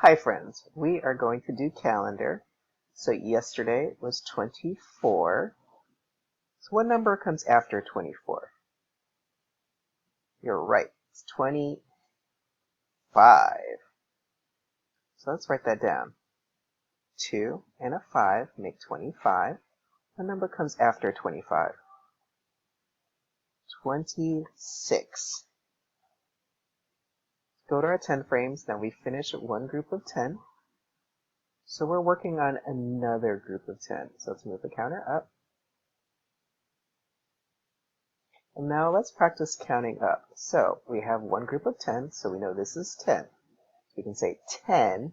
Hi friends, we are going to do calendar. So yesterday was 24. So what number comes after 24? You're right, it's 25. So let's write that down. 2 and a 5 make 25. What number comes after 25? 26. Go to our 10 frames. Now we finished one group of 10. So we're working on another group of 10. So let's move the counter up. And now let's practice counting up. So we have one group of 10, so we know this is 10. We can say 10,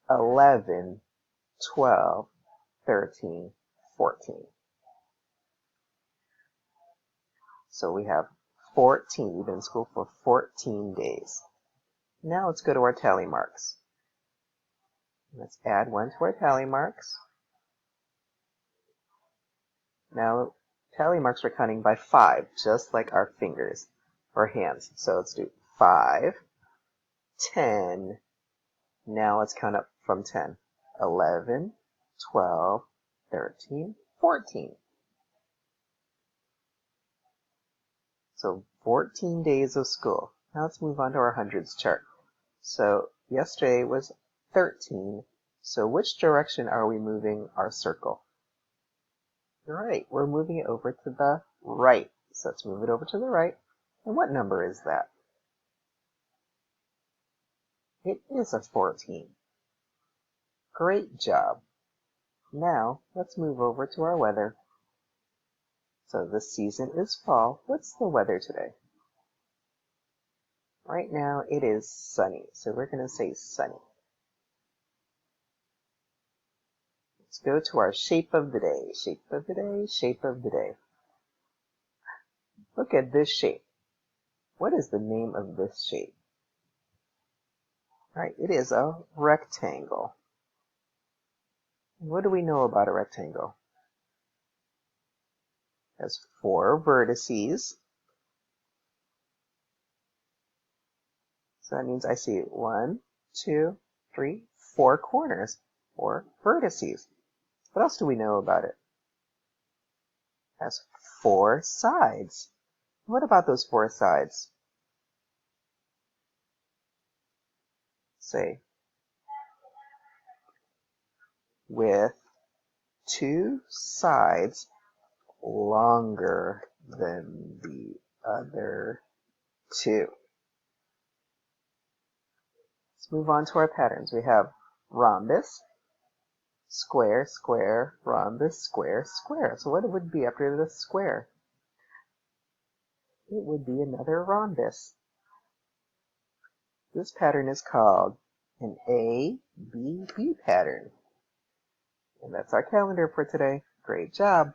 11, 12, 13, 14. So we have 14. We've been in school for 14 days. Now let's go to our tally marks. Let's add 1 to our tally marks. Now, tally marks are counting by 5, just like our fingers or hands. So let's do 5, 10. Now let's count up from 10. 11, 12, 13, 14. So 14 days of school. Now let's move on to our hundreds chart. So yesterday was 13. So which direction are we moving our circle? Right, we're moving it over to the right. So let's move it over to the right. And what number is that? It is a 14. Great job. Now let's move over to our weather. So the season is fall. What's the weather today? Right now it is sunny. So we're going to say sunny. Let's go to our shape of the day. Shape of the day, shape of the day. Look at this shape. What is the name of this shape? All right, it is a rectangle. What do we know about a rectangle? It has 4 vertices. So that means I see 1, 2, 3, 4 corners, or vertices. What else do we know about it? It has 4 sides. What about those 4 sides? Say, with 2 sides longer than the other 2. Let's move on to our patterns. We have rhombus, square, square, rhombus, square, square. So what would be after the square? It would be another rhombus. This pattern is called an ABB pattern. And that's our calendar for today. Great job!